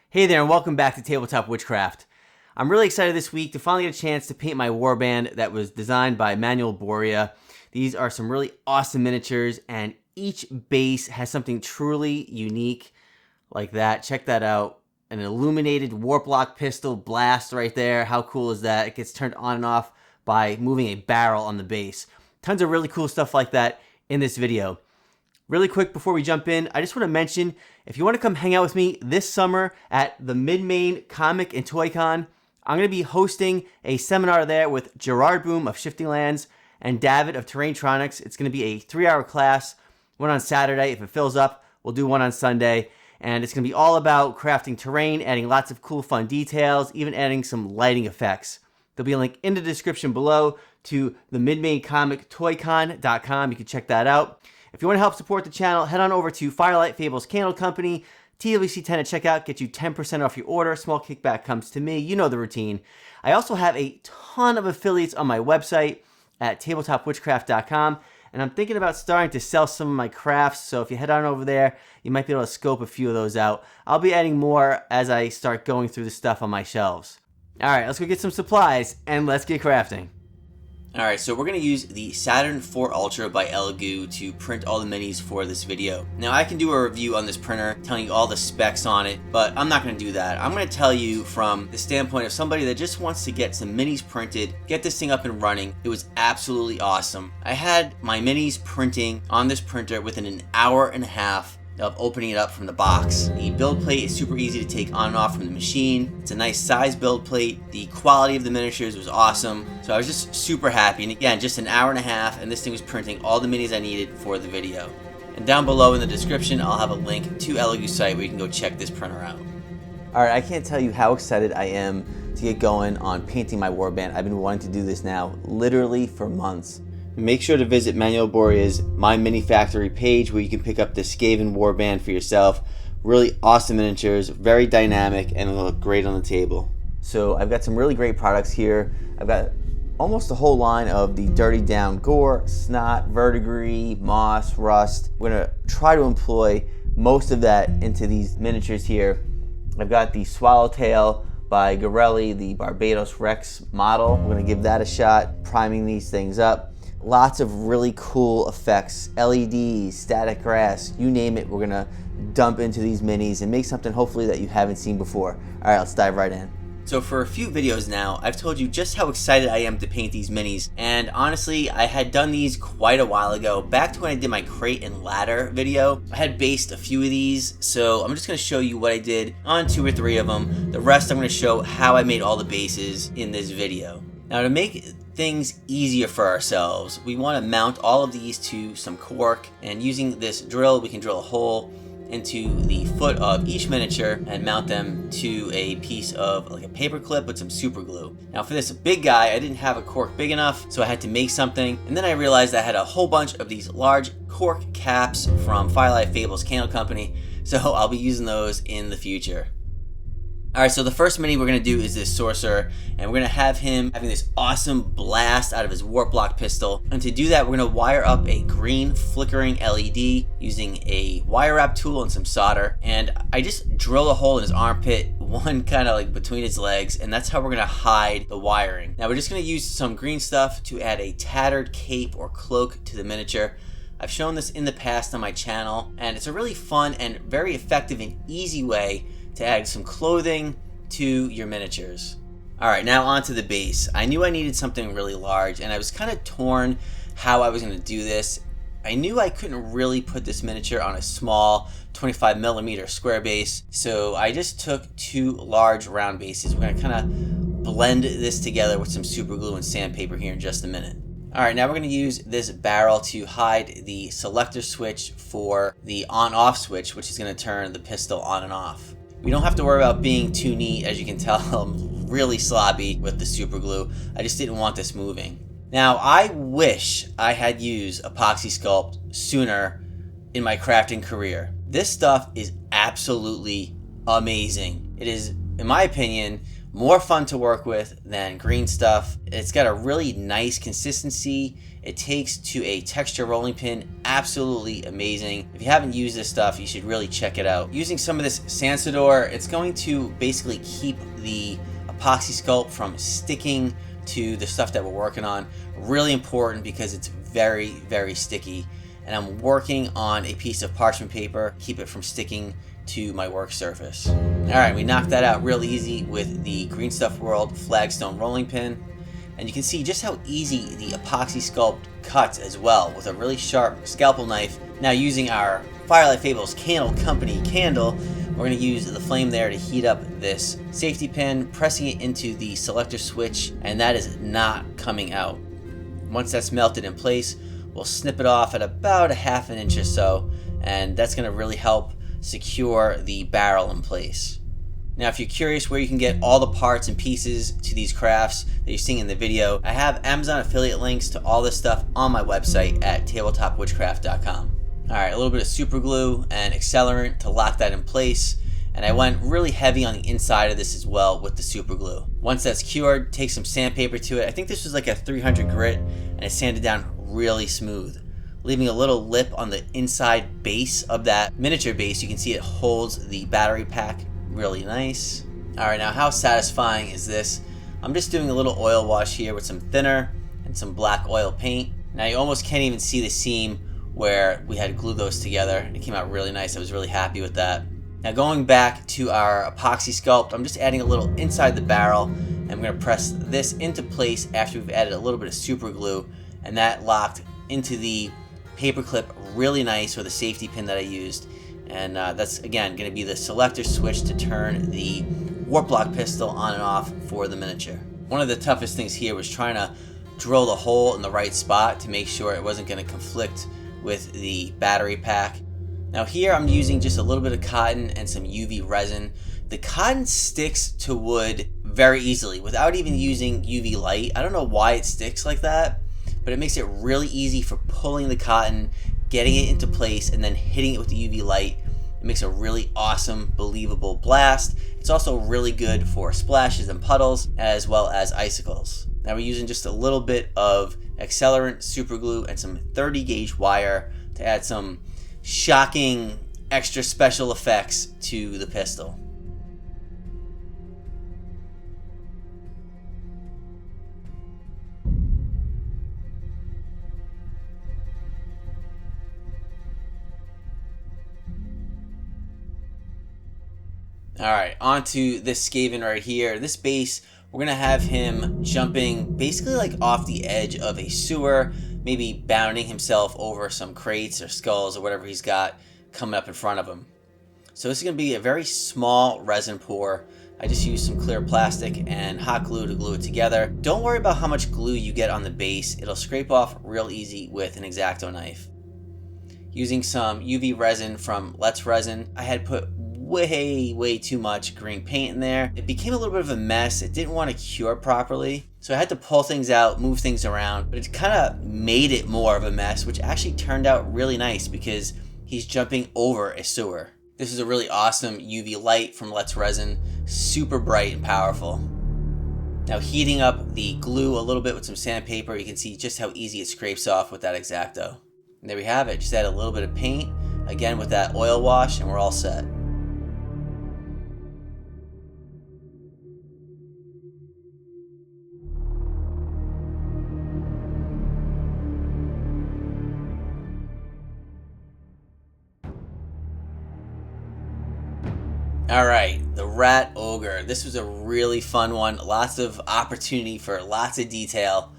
Hey there and welcome back to Tabletop WitchCRAFT. I'm really excited this week to finally get a chance to paint my Warband that was designed by Manuel Boria. These are some really awesome miniatures and each base has something truly unique like that. Check that out. An illuminated warp lock pistol blast right there. How cool is that? It gets turned on and off by moving a barrel on the base. Tons of really cool stuff like that in this video. Really quick before we jump in, I just want to mention, if you want to come hang out with me this summer at the Mid-Main Comic and Toy Con, I'm going to be hosting a seminar there with Gerard Boom of Shifting Lands and David of Terraintronics. It's going to be a 3-hour class, one on Saturday. If it fills up, we'll do one on Sunday. And it's going to be all about crafting terrain, adding lots of cool fun details, even adding some lighting effects. There'll be a link in the description below to the Mid-Main Comic Toycon.com. You can check that out. If you want to help support the channel, head on over to Firelight Fables Candle Company, TWC10 at checkout, get you 10% off your order. Small kickback comes to me. You know the routine. I also have a ton of affiliates on my website at tabletopwitchcraft.com, and I'm thinking about starting to sell some of my crafts, so if you head on over there, you might be able to scope a few of those out. I'll be adding more as I start going through the stuff on my shelves. All right, let's go get some supplies, and let's get crafting. Alright, so we're going to use the Saturn 4 Ultra by Elegoo to print all the minis for this video. Now I can do a review on this printer telling you all the specs on it, but I'm not going to do that. I'm going to tell you from the standpoint of somebody that just wants to get some minis printed, get this thing up and running. It was absolutely awesome. I had my minis printing on this printer within an hour and a half of opening it up from the box. The build plate is super easy to take on and off from the machine. It's a nice size build plate. The quality of the miniatures was awesome. So I was just super happy. And again, just an hour and a half and this thing was printing all the minis I needed for the video. And down below in the description, I'll have a link to Elegoo's site where you can go check this printer out. Alright, I can't tell you how excited I am to get going on painting my warband. I've been wanting to do this now literally for months. Make sure to visit Manuel Boria's My Mini Factory page where you can pick up the Skaven Warband for yourself. Really awesome miniatures, very dynamic, and it'll look great on the table. So I've got some really great products here. I've got almost a whole line of the Dirty Down Gore, Snot, Verdigris, Moss, Rust. We're gonna try to employ most of that into these miniatures here. I've got the Swallowtail by Garelli, the Barbados Rex model. We're gonna give that a shot, priming these things up. Lots of really cool effects, LEDs, static grass, you name it, we're gonna dump into these minis and make something hopefully that you haven't seen before. All right, let's dive right in. So for a few videos now, I've told you just how excited I am to paint these minis. And honestly, I had done these quite a while ago. Back to when I did my crate and ladder video, I had based a few of these. So I'm just gonna show you what I did on 2 or 3 of them. The rest I'm gonna show how I made all the bases in this video. Now to make things easier for ourselves, we want to mount all of these to some cork, and using this drill we can drill a hole into the foot of each miniature and mount them to a piece of like a paper clip with some super glue. Now for this big guy, I didn't have a cork big enough, so I had to make something, and then I realized I had a whole bunch of these large cork caps from Firelight Fables Candle Company, so I'll be using those in the future. Alright, so the first mini we're going to do is this Sorcerer, and we're going to have him having this awesome blast out of his warp lock pistol. And to do that, we're going to wire up a green flickering LED using a wire wrap tool and some solder. And I just drill a hole in his armpit, one kind of like between his legs, and that's how we're going to hide the wiring. Now we're just going to use some green stuff to add a tattered cape or cloak to the miniature. I've shown this in the past on my channel, and it's a really fun and very effective and easy way to add some clothing to your miniatures. Alright, now onto the base. I knew I needed something really large, and I was kind of torn how I was going to do this. I knew I couldn't really put this miniature on a small 25mm square base, so I just took 2 large round bases. We're going to kind of blend this together with some super glue and sandpaper here in just a minute. Alright, now we're going to use this barrel to hide the selector switch for the on-off switch, which is going to turn the pistol on and off. We don't have to worry about being too neat. As you can tell, I'm really sloppy with the super glue. I just didn't want this moving. Now, I wish I had used epoxy sculpt sooner in my crafting career. This stuff is absolutely amazing. It is, in my opinion, more fun to work with than green stuff. It's got a really nice consistency. It takes to a texture rolling pin absolutely amazing. If you haven't used this stuff, you should really check it out. Using some of this Sansador, it's going to basically keep the epoxy sculpt from sticking to the stuff that we're working on. Really important because it's very, very sticky. And I'm working on a piece of parchment paper, keep it from sticking to my work surface. All right, we knocked that out real easy with the Green Stuff World flagstone rolling pin. And you can see just how easy the epoxy sculpt cuts as well with a really sharp scalpel knife. Now using our Firelight Fables Candle Company candle, we're going to use the flame there to heat up this safety pin, pressing it into the selector switch, and that is not coming out. Once that's melted in place, we'll snip it off at about 1/2 inch or so, and that's going to really help secure the barrel in place. Now, if you're curious where you can get all the parts and pieces to these crafts that you're seeing in the video, I have Amazon affiliate links to all this stuff on my website at tabletopwitchcraft.com. All right, a little bit of super glue and accelerant to lock that in place. And I went really heavy on the inside of this as well with the super glue. Once that's cured, take some sandpaper to it. I think this was like a 300 grit, and it sanded down really smooth, leaving a little lip on the inside base of that miniature base. You can see it holds the battery pack really nice. All right, now how satisfying is this? I'm just doing a little oil wash here with some thinner and some black oil paint. Now you almost can't even see the seam where we had glued those together. It came out really nice. I was really happy with that. Now going back to our epoxy sculpt, I'm just adding a little inside the barrel, and I'm going to press this into place after we've added a little bit of super glue, and that locked into the paper clip really nice with a safety pin that I used. And that's again going to be the selector switch to turn the warp block pistol on and off for the miniature. One of the toughest things here was trying to drill the hole in the right spot to make sure it wasn't going to conflict with the battery pack. Now here I'm using just a little bit of cotton and some UV resin. The cotton sticks to wood very easily without even using UV light. I don't know why it sticks like that, but it makes it really easy for pulling the cotton, getting it into place, and then hitting it with the UV light. It makes a really awesome, believable blast. It's also really good for splashes and puddles, as well as icicles. Now we're using just a little bit of accelerant, super glue, and some 30 gauge wire to add some shocking, extra special effects to the pistol. Alright, onto this Skaven right here. This base, we're going to have him jumping basically like off the edge of a sewer, maybe bounding himself over some crates or skulls or whatever he's got coming up in front of him. So this is going to be a very small resin pour. I just used some clear plastic and hot glue to glue it together. Don't worry about how much glue you get on the base. It'll scrape off real easy with an X-Acto knife. Using some UV resin from Let's Resin, I had put way too much green paint in there. It became a little bit of a mess. It didn't want to cure properly, so I had to pull things out, move things around, but it kind of made it more of a mess, which actually turned out really nice because he's jumping over a sewer. This is a really awesome UV light from Let's Resin, super bright and powerful. Now heating up the glue a little bit with some sandpaper, you can see just how easy it scrapes off with that X-Acto. And there we have it. Just add a little bit of paint, again with that oil wash, and we're all set. Alright, the Rat Ogre. This was a really fun one. Lots of opportunity for lots of detail.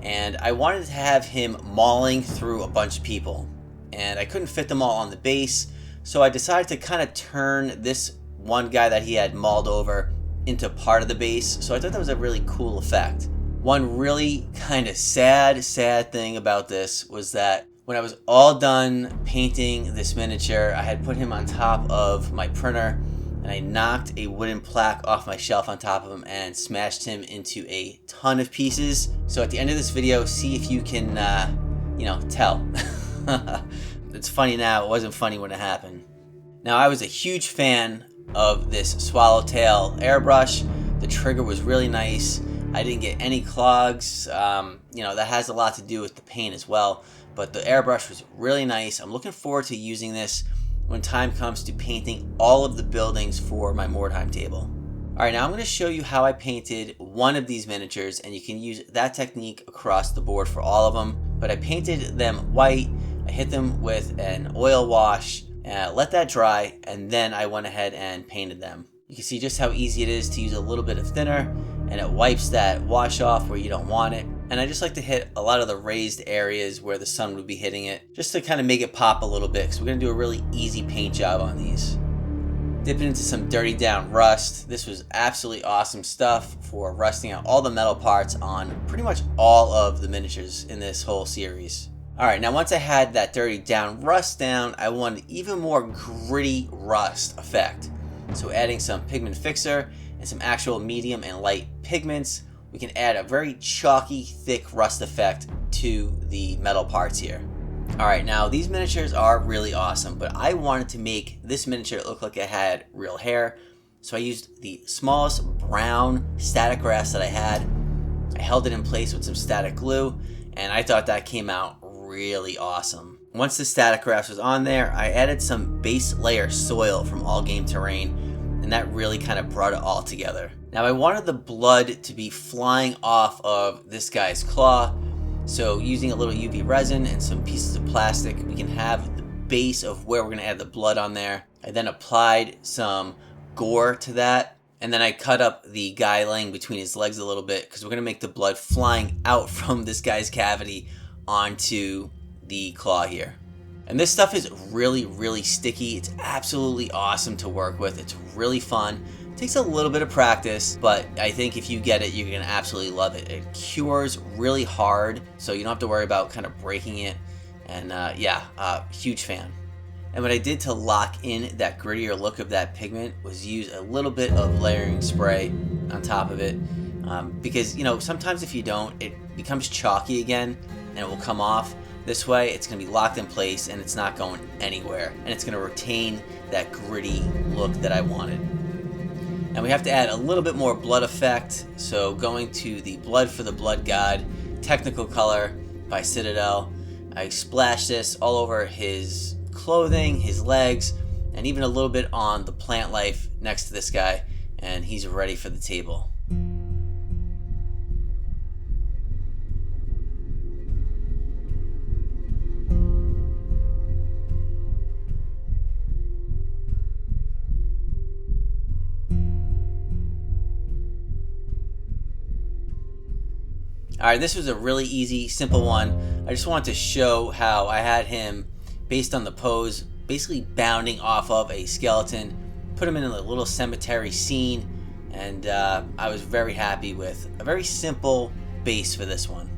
And I wanted to have him mauling through a bunch of people. And I couldn't fit them all on the base, so I decided to kind of turn this one guy that he had mauled over into part of the base. So I thought that was a really cool effect. One really kind of sad thing about this was that when I was all done painting this miniature, I had put him on top of my printer, and I knocked a wooden plaque off my shelf on top of him and smashed him into a ton of pieces. So at the end of this video, see if you can, tell. It's funny now, it wasn't funny when it happened. Now, I was a huge fan of this Swallowtail airbrush, The trigger was really nice. I didn't get any clogs. That has a lot to do with the paint as well. But the airbrush was really nice. I'm looking forward to using this when time comes to painting all of the buildings for my Mordheim table. Alright, now I'm going to show you how I painted one of these miniatures, and you can use that technique across the board for all of them. But I painted them white, I hit them with an oil wash, let that dry, and then I went ahead and painted them. You can see just how easy it is to use a little bit of thinner, and it wipes that wash off where you don't want it. And I just like to hit a lot of the raised areas where the sun would be hitting it, just to kind of make it pop a little bit. So we're going to do a really easy paint job on these. Dipping into some dirty down rust. This was absolutely awesome stuff for rusting out all the metal parts on pretty much all of the miniatures in this whole series. Alright, now once I had that dirty down rust down, I wanted even more gritty rust effect. So adding some pigment fixer and some actual medium and light pigments, we can add a very chalky, thick rust effect to the metal parts here. Alright, now these miniatures are really awesome, but I wanted to make this miniature look like it had real hair. So I used the smallest brown static grass that I had. I held it in place with some static glue, and I thought that came out really awesome. Once the static grass was on there, I added some base layer soil from All Game Terrain, and that really kind of brought it all together. Now I wanted the blood to be flying off of this guy's claw, so using a little UV resin and some pieces of plastic, we can have the base of where we're going to add the blood on there. I then applied some gore to that, and then I cut up the guy laying between his legs a little bit because we're going to make the blood flying out from this guy's cavity onto the claw here. And this stuff is really, really sticky. It's absolutely awesome to work with. It's really fun. It takes a little bit of practice, but I think if you get it, you're going to absolutely love it. It cures really hard, so you don't have to worry about kind of breaking it. And huge fan. And what I did to lock in that grittier look of that pigment was use a little bit of layering spray on top of it. Because, sometimes if you don't, it becomes chalky again and it will come off. This way, it's going to be locked in place and it's not going anywhere. And it's going to retain that gritty look that I wanted. Now we have to add a little bit more blood effect. So going to the Blood for the Blood God technical color by Citadel. I splashed this all over his clothing, his legs, and even a little bit on the plant life next to this guy. And he's ready for the table. Alright, this was a really easy, simple one. I just wanted to show how I had him, based on the pose, basically bounding off of a skeleton, put him in a little cemetery scene, and I was very happy with a very simple base for this one.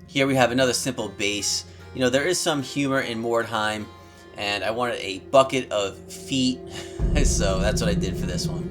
Here we have another simple base. There is some humor in Mordheim, and I wanted a bucket of feet, so that's what I did for this one.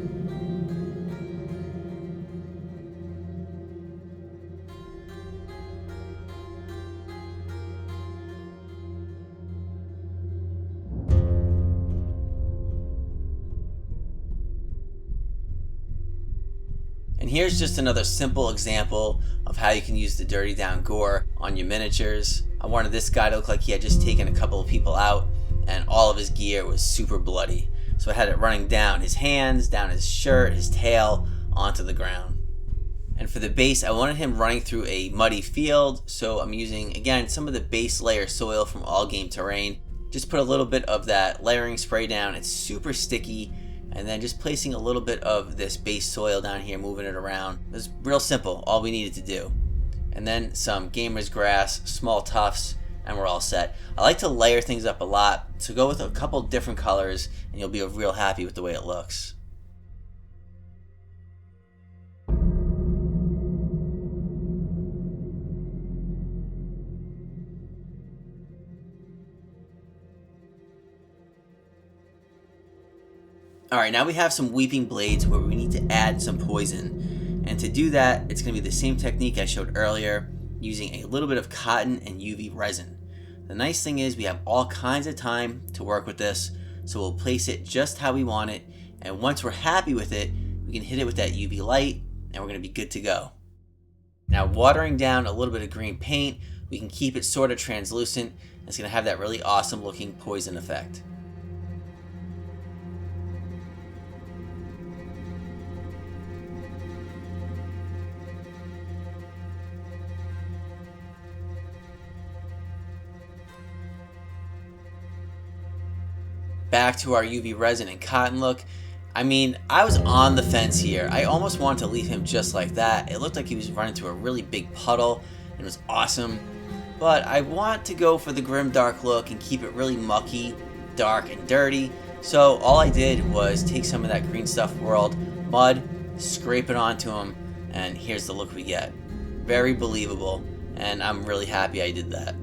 And here's just another simple example of how you can use the dirty down gore on your miniatures. I wanted this guy to look like he had just taken a couple of people out and all of his gear was super bloody. So I had it running down his hands, down his shirt, his tail, onto the ground. And for the base, I wanted him running through a muddy field, so I'm using, again, some of the base layer soil from All Game Terrain. Just put a little bit of that layering spray down. It's super sticky. And then just placing a little bit of this base soil down here, moving it around. It's real simple, all we needed to do. And then some gamer's grass, small tufts, and we're all set. I like to layer things up a lot, so go with a couple different colors and you'll be real happy with the way it looks. Alright, now we have some weeping blades where we need to add some poison. And to do that, it's going to be the same technique I showed earlier, using a little bit of cotton and UV resin. The nice thing is we have all kinds of time to work with this, so we'll place it just how we want it, and once we're happy with it, we can hit it with that UV light, and we're going to be good to go. Now, watering down a little bit of green paint, we can keep it sort of translucent. It's going to have that really awesome looking poison effect. Back to our UV resin and cotton look. I mean, I was on the fence here. I almost wanted to leave him just like that. It looked like he was running through a really big puddle and it was awesome. But I want to go for the grimdark look and keep it really mucky, dark, and dirty. So all I did was take some of that Green Stuff World mud, scrape it onto him, and here's the look we get. Very believable, and I'm really happy I did that.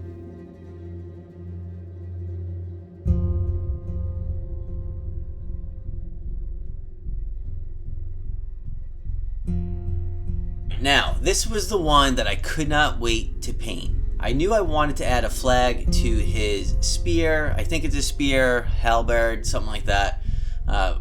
Now, this was the one that I could not wait to paint. I knew I wanted to add a flag to his spear. I think it's a spear, halberd, something like that.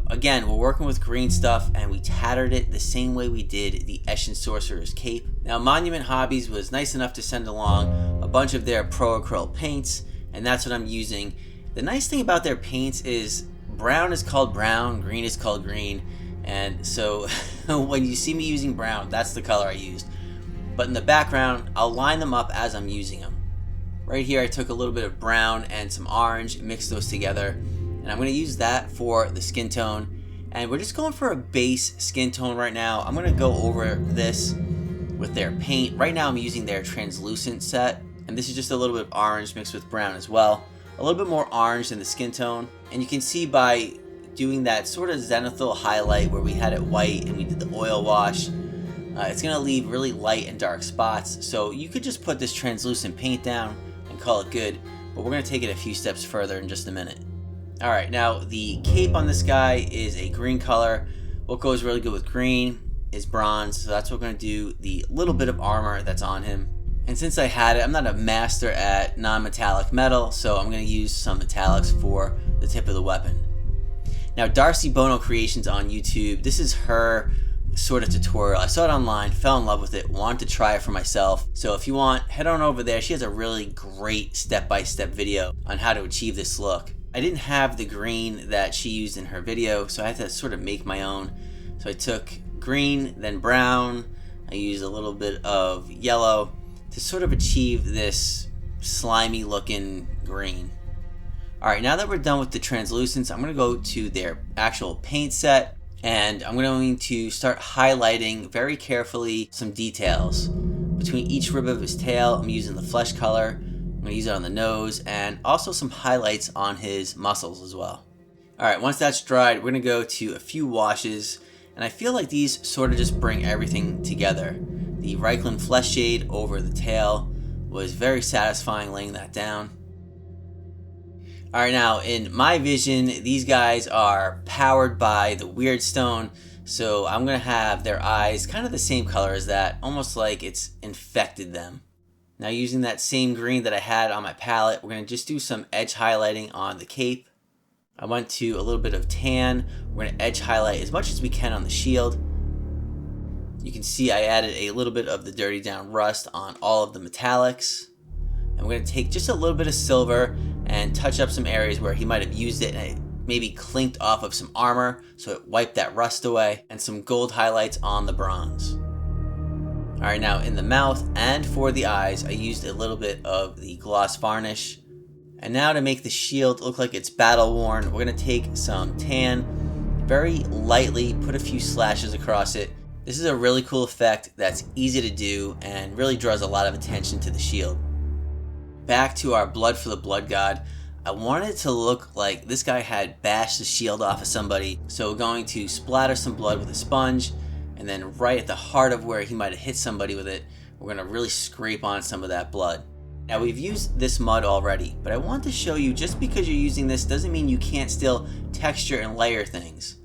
Again, we're working with green stuff and we tattered it the same way we did the Eshin Sorcerer's cape. Now, Monument Hobbies was nice enough to send along a bunch of their Pro Acrylic paints, and that's what I'm using. The nice thing about their paints is brown is called brown, green is called green, and so when you see me using brown, that's the color I used. But in the background, I'll line them up as I'm using them. Right here, I took a little bit of brown and some orange, mixed those together, and I'm going to use that for the skin tone. And we're just going for a base skin tone right now. I'm going to go over this with their paint. Right now, I'm using their translucent set, and this is just a little bit of orange mixed with brown as well. A little bit more orange than the skin tone, and you can see by doing that sort of zenithal highlight where we had it white and we did the oil wash, it's going to leave really light and dark spots. So you could just put this translucent paint down and call it good, but we're going to take it a few steps further in just a minute. Alright, now the cape on this guy is a green color. What goes really good with green is bronze, so that's what we're going to do the little bit of armor that's on him. And since I had it, I'm not a master at non-metallic metal, so I'm going to use some metallics for the tip of the weapon. Now, Darcy Bono Creations on YouTube, this is her sort of tutorial. I saw it online, fell in love with it, wanted to try it for myself. So if you want, head on over there. She has a really great step-by-step video on how to achieve this look. I didn't have the green that she used in her video, so I had to sort of make my own. So I took green, then brown. I used a little bit of yellow to sort of achieve this slimy looking green. Alright, now that we're done with the translucents, I'm going to go to their actual paint set, and I'm going to start highlighting very carefully some details. Between each rib of his tail, I'm using the flesh color. I'm going to use it on the nose, and also some highlights on his muscles as well. Alright, once that's dried, we're going to go to a few washes, and I feel like these sort of just bring everything together. The Reikland flesh shade over the tail was very satisfying laying that down. Alright, now in my vision, these guys are powered by the Weird Stone, so I'm going to have their eyes kind of the same color as that, almost like it's infected them. Now using that same green that I had on my palette, we're going to just do some edge highlighting on the cape. I went to a little bit of tan. We're going to edge highlight as much as we can on the shield. You can see I added a little bit of the dirty down rust on all of the metallics. And we're going to take just a little bit of silver and touch up some areas where he might have used it and it maybe clinked off of some armor, so it wiped that rust away, and some gold highlights on the bronze. Alright, now in the mouth and for the eyes, I used a little bit of the gloss varnish. And now to make the shield look like it's battle worn, we're going to take some tan, very lightly put a few slashes across it. This is a really cool effect that's easy to do and really draws a lot of attention to the shield. Back to our Blood for the Blood God, I wanted it to look like this guy had bashed the shield off of somebody, so we're going to splatter some blood with a sponge, and then right at the heart of where he might have hit somebody with it, we're going to really scrape on some of that blood. Now we've used this mud already, but I want to show you just because you're using this doesn't mean you can't still texture and layer things.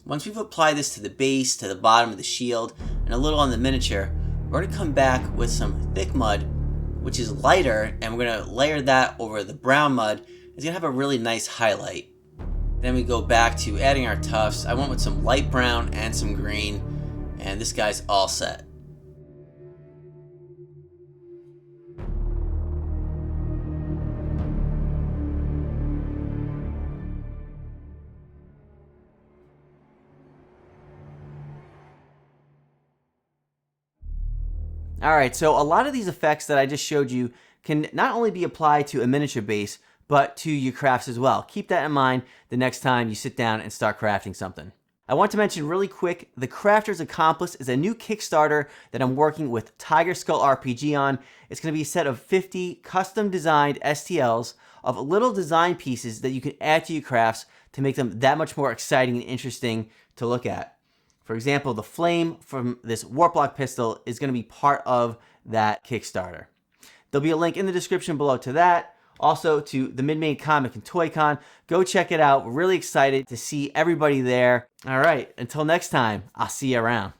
Once we've applied this to the base, to the bottom of the shield, and a little on the miniature, we're going to come back with some thick mud, which is lighter, and we're going to layer that over the brown mud. It's going to have a really nice highlight. Then we go back to adding our tufts. I went with some light brown and some green, and this guy's all set. Alright, so a lot of these effects that I just showed you can not only be applied to a miniature base, but to your crafts as well. Keep that in mind the next time you sit down and start crafting something. I want to mention really quick, The Crafter's Accomplice is a new Kickstarter that I'm working with Tiger Skull RPG on. It's going to be a set of 50 custom designed STLs of little design pieces that you can add to your crafts to make them that much more exciting and interesting to look at. For example, the flame from this warp lock pistol is going to be part of that Kickstarter. There'll be a link in the description below to that. Also to the Mid-Main Comic and Toy Con. Go check it out. We're really excited to see everybody there. All right, until next time, I'll see you around.